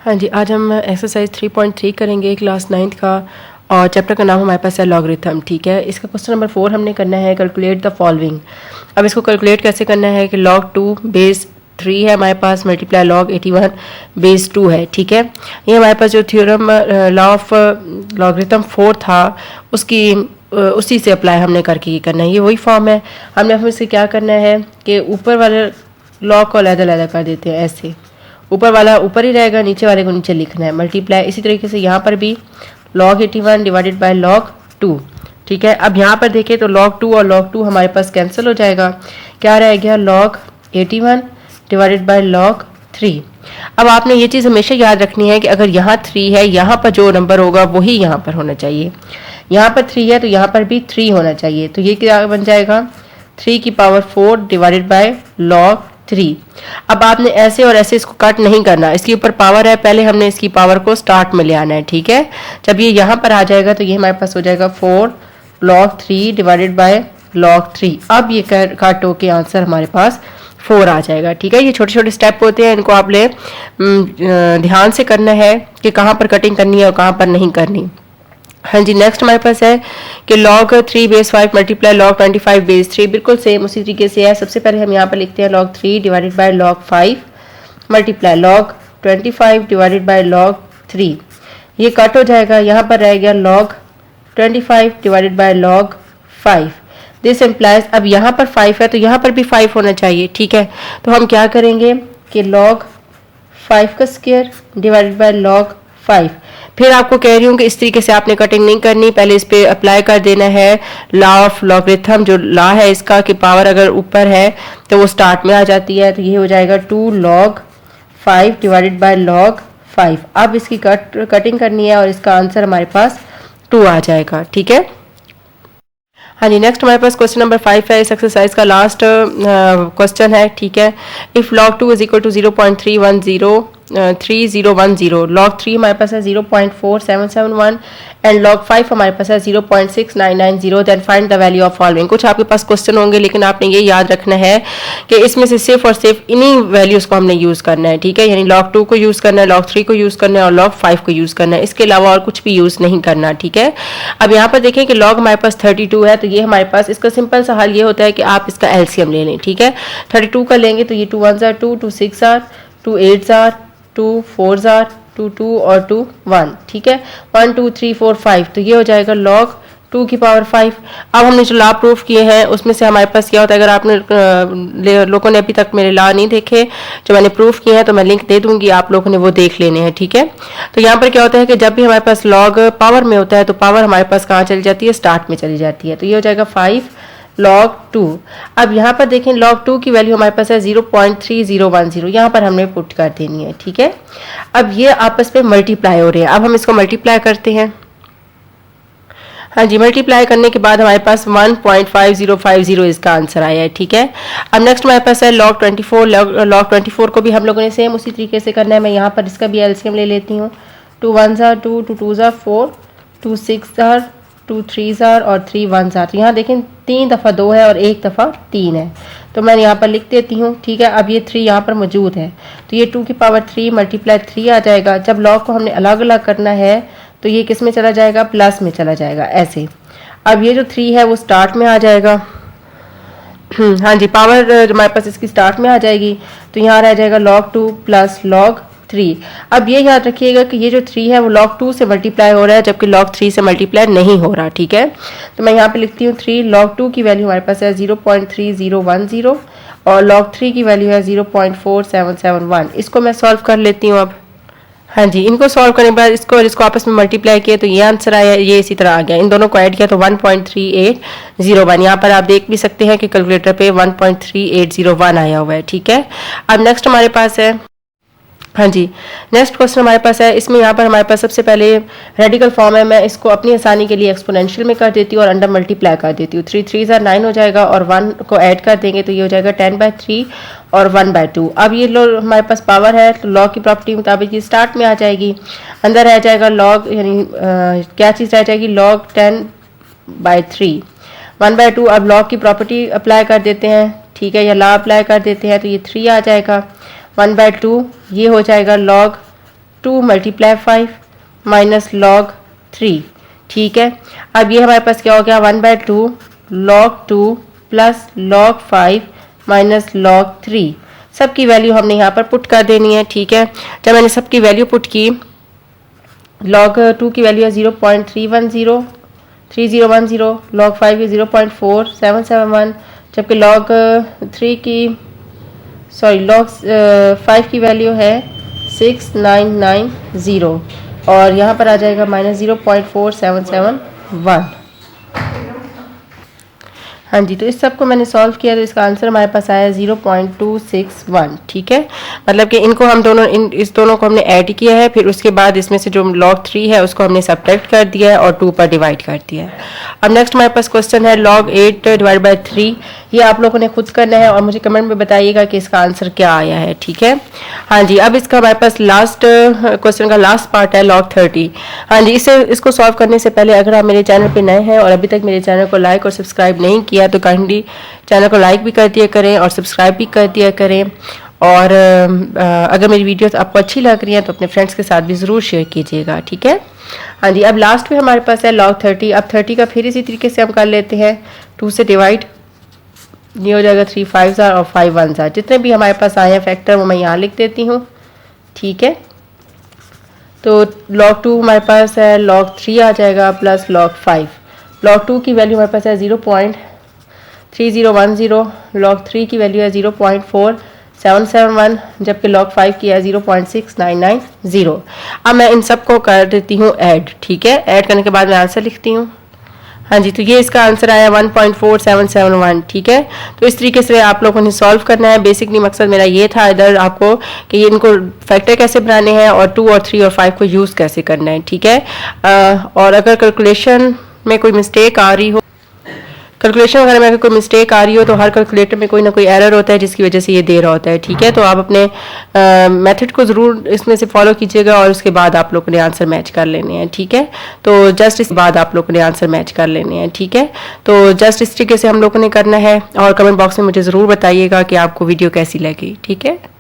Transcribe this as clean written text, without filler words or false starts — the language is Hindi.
हाँ जी, आज हम एक्सरसाइज 3.3 करेंगे क्लास 9th का और चैप्टर का नाम हमारे पास है लॉगरिथम। ठीक है, इसका क्वेश्चन नंबर 4 हमने करना है कैलकुलेट द फॉलोइंग। अब इसको कैलकुलेट कैसे करना है कि log 2 बेस 3 है हमारे पास मल्टीप्लाई log 81 बेस 2 है। ठीक है, ये हमारे पास जो थ्योरम लॉ ऑफ लॉगरिथम 4 था उसकी उसी से अप्लाई हमने करके ये करना है। ये वही फॉर्म है। हमने अब इससे क्या करना है कि ऊपर वाले लॉग को अलग-अलग कर देते हैं। ऐसे ऊपर वाला ऊपर ही रहेगा, नीचे वाले को नीचे लिखना है मल्टीप्लाई। इसी तरीके से यहाँ पर भी log 81 डिवाइडेड बाय log 2। ठीक है, अब यहाँ पर देखें तो log 2 और log 2 हमारे पास कैंसिल हो जाएगा। क्या रह गया? log 81 divided by log 3। अब आपने ये चीज़ हमेशा याद रखनी है कि अगर यहाँ 3 है, यहाँ पर जो नंबर होगा वही यहाँ पर होना चाहिए। यहाँ पर 3 है तो यहाँ पर भी 3 होना चाहिए। तो ये क्या बन जाएगा? 3 की पावर 4 डिवाइडेड बाय log 3। अब आपने ऐसे और ऐसे इसको कट नहीं करना, इसके ऊपर पावर है, पहले हमने इसकी पावर को स्टार्ट में ले आना है। ठीक है, जब ये यहाँ पर आ जाएगा तो ये हमारे पास हो जाएगा 4 log 3 डिवाइडेड बाय log 3। अब ये कट होके आंसर हमारे पास 4 आ जाएगा। ठीक है, ये छोटे छोटे स्टेप होते हैं, इनको आपने ध्यान से करना है कि कहाँ पर कटिंग करनी है और कहाँ पर नहीं करनी। हाँ जी, नेक्स्ट हमारे पास है कि log 3 base 5 multiply log 25 base 3। बिल्कुल सेम उसी तरीके से है। सबसे पहले हम यहाँ पर लिखते हैं log 3 divided by log 5 multiply log 25 divided by log 3। ये कट हो जाएगा, यहाँ पर रह गया log 25 divided by log 5। This implies, अब यहाँ पर 5 है तो यहाँ पर भी 5 होना चाहिए। ठीक है, तो हम क्या करेंगे कि log 5 का स्क्वायर डिवाइडेड बाय log 5। फिर आपको कह रही हूँ कि इस तरीके से आपने कटिंग नहीं करनी, पहले इस पे अप्लाई कर देना है लॉ ऑफ लॉगरिथम। जो लॉ है इसका कि पावर अगर ऊपर है तो वो स्टार्ट में आ जाती है। तो ये हो जाएगा 2 log 5 डिवाइडेड बाय log 5। अब इसकी कटिंग करनी है और इसका आंसर हमारे पास 2 आ जाएगा। ठीक है, हाँ जी, नेक्स्ट हमारे पास क्वेश्चन नंबर 5 है। इस एक्सरसाइज का लास्ट क्वेश्चन है। ठीक है, if log 2 is equal to 0.3010 log 3 हमारे पास है 0.4771 एंड log 5 हमारे पास है 0.6990। Then find the value of following. कुछ आपके पास क्वेश्चन होंगे लेकिन आपने ये याद रखना है कि इसमें से सिर्फ और सिर्फ इन्हीं वैल्यूज को हमने यूज करना है। ठीक है, यानी log 2 को यूज करना है, log 3 को यूज करना है और log 5 को यूज करना है। इसके अलावा और कुछ भी यूज नहीं करना। ठीक है, अब यहाँ पर देखें कि log हमारे पास 32 है तो ये हमारे पास इसका सिंपल सा हल ये होता है कि आप इसका एलसीएम ले लें। ठीक है, 32 का लेंगे तो ये 2 1s are 2, 2 6 are 2 8s are 2 4s are 2 2 और 2 1। ठीक है, 1 2 3 4 5 तो ये हो जाएगा log 2 की पावर 5। अब हमने जो लॉ प्रूफ किए हैं उसमें से हमारे पास क्या होता है, अगर आपने लोगों ने अभी तक मेरे लॉ नहीं देखे जो मैंने प्रूफ किए हैं तो मैं लिंक दे दूंगी, आप लोगों ने वो देख लेने हैं। ठीक है, तो यहाँ पर क्या होता है कि जब भी हमारे पास log पावर में होता है तो पावर हमारे पास कहाँ चली जाती है? स्टार्ट में चली जाती है। तो ये हो जाएगा 5 log 2। अब यहाँ पर देखें log 2 की वैल्यू हमारे पास है 0.3010, यहाँ पर हमने पुट कर देनी है। ठीक है, अब ये आपस में मल्टीप्लाई हो रहे हैं। अब हम इसको मल्टीप्लाई करते हैं। हाँ जी, मल्टीप्लाई करने के बाद हमारे पास 1.5050 इसका आंसर आया है। ठीक है, अब नेक्स्ट हमारे पास है log 24। log 24 को भी हम लोगों ने सेम उसी तरीके से करना है। मैं यहाँ पर इसका भी एलसीएम ले लेती हूँ। 2 1s are 2, 2 2s are 4, 2 6s are 2 3s are और 3 1s are। तो यहाँ देखें 3 दफ़ा 2 है और 1 दफ़ा 3 है, तो मैं यहाँ पर लिख देती हूँ। ठीक है, अब ये 3 यहाँ पर मौजूद है तो ये 2 की पावर 3 मल्टीप्लाई 3 आ जाएगा। जब लॉग को हमने अलग अलग करना है तो ये किस में चला जाएगा? प्लस में चला जाएगा ऐसे। अब ये जो 3 है वो स्टार्ट में आ जाएगा। हाँ जी, पावर हमारे पास इसकी स्टार्ट में आ जाएगी तो यहाँ रह जाएगा log 2 प्लस log 3। अब ये याद रखिएगा कि ये जो 3 है वो log 2 से मल्टीप्लाई हो रहा है जबकि log 3 से मल्टीप्लाई नहीं हो रहा। ठीक है, तो मैं यहाँ पे लिखती हूँ 3 log 2 की वैल्यू हमारे पास है 0.3010 और log 3 की वैल्यू है 0.4771। इसको मैं सॉल्व कर लेती हूँ। अब हाँ जी, इनको सॉल्व करने के बाद इसको और इसको आपस में मल्टीप्लाई किया तो ये आंसर आया, ये इसी तरह आ गया। इन दोनों को ऐड किया तो 1.3801। यहाँ पर आप देख भी सकते हैं कि कैलकुलेटर पे 1.3801 आया हुआ है। ठीक है, अब नेक्स्ट हमारे पास है, हाँ जी, नेक्स्ट क्वेश्चन हमारे पास है। इसमें यहाँ पर हमारे पास सबसे पहले रेडिकल फॉर्म है। मैं इसको अपनी आसानी के लिए एक्सपोनेंशियल में कर देती हूँ और अंडर मल्टीप्लाई कर देती हूँ। 3 3s are 9 हो जाएगा और 1 को ऐड कर देंगे तो ये हो जाएगा 10/3 और 1/2। अब ये हमारे पास पावर है तो लॉग की प्रॉपर्टी मुताबिक ये स्टार्ट में आ जाएगी। अंदर रह जाएगा लॉग, यानी क्या चीज़ रह जाएगी? log 10/3 1/2। अब लॉग की प्रॉपर्टी अप्लाई कर देते हैं। ठीक है, या लॉ अप्लाई कर देते हैं तो ये 3 आ जाएगा। 1/2 ये हो जाएगा log 2 मल्टीप्लाई 5 माइनस log 3, ठीक है। अब ये हमारे पास क्या हो गया, 1/2 log 2 plus log 5 minus log 3। सबकी वैल्यू हमने यहाँ पर पुट कर देनी है, ठीक है। जब मैंने सबकी वैल्यू पुट की, log 2 की वैल्यू है 0.3010, log 5 की 0.4771, जबकि log 5 की वैल्यू है 6990 और यहाँ पर आ जाएगा माइनस 0.4771। हाँ जी, तो इस सब को मैंने सॉल्व किया तो इसका आंसर हमारे पास आया 0.261, ठीक है। मतलब कि इनको हम दोनों इस दोनों को हमने ऐड किया है, फिर उसके बाद इसमें से जो log 3 है उसको हमने सब्ट्रैक्ट कर दिया है और 2 पर डिवाइड कर दिया है। अब नेक्स्ट हमारे पास क्वेश्चन है log 8 डिवाइड बाई 3। ये आप लोगों ने खुद करना है और मुझे कमेंट में बताइएगा कि इसका आंसर क्या आया है, ठीक है। हाँ जी, अब इसका हमारे पास लास्ट क्वेश्चन का लास्ट पार्ट है log 30। हाँ जी, इसको सॉल्व करने से पहले अगर आप मेरे चैनल पे नए हैं और अभी तक मेरे चैनल को लाइक और सब्सक्राइब नहीं किया तो काइंडली चैनल को लाइक भी कर दिया करें और सब्सक्राइब भी कर दिया करें। और अगर मेरी वीडियोस आपको अच्छी लग रही हैं तो अपने फ्रेंड्स के साथ भी ज़रूर शेयर कीजिएगा, ठीक है। हाँ जी, अब लास्ट में हमारे पास है log 30। अब 30 का फिर इसी तरीके से हम कर लेते हैं, 2 से डिवाइड, ये हो जाएगा 3 5s और 5 1s। जितने भी हमारे पास आए हैं फैक्टर वो मैं यहाँ लिख देती हूँ, ठीक है। तो log 2 हमारे पास है log 3 आ जाएगा प्लस log 5। log 2 की वैल्यू हमारे पास है 0.3010, log 3 की वैल्यू है 0.4771, जबकि log 5 की है 0.6990। अब मैं इन सब को कर देती हूँ ऐड, ठीक है। ऐड करने के बाद मैं आंसर लिखती हूँ। हाँ जी, तो ये इसका आंसर आया 1.4771, ठीक है। तो इस तरीके से आप लोगों ने सॉल्व करना है। बेसिकली मकसद मेरा ये था इधर आपको कि ये इनको फैक्टर कैसे बनाने हैं और 2 और 3 और 5 को यूज़ कैसे करना है, ठीक है। और अगर कैलकुलेशन में कोई मिस्टेक आ रही हो, कैलकुलेशन वगैरह में अगर कोई मिस्टेक आ रही हो तो हर कैलकुलेटर में कोई ना कोई एरर होता है जिसकी वजह से ये दे रहा होता है, ठीक है। तो आप अपने मेथड को ज़रूर इसमें से फॉलो कीजिएगा और उसके बाद आप लोगों ने आंसर मैच कर लेने हैं, ठीक है। तो जस्ट इस बाद आप लोगों ने आंसर मैच कर लेने हैं, ठीक है। तो जस्ट इस तरीके से हम लोगों ने करना है और कमेंट बॉक्स में मुझे ज़रूर बताइएगा कि आपको वीडियो कैसी लगी, ठीक है।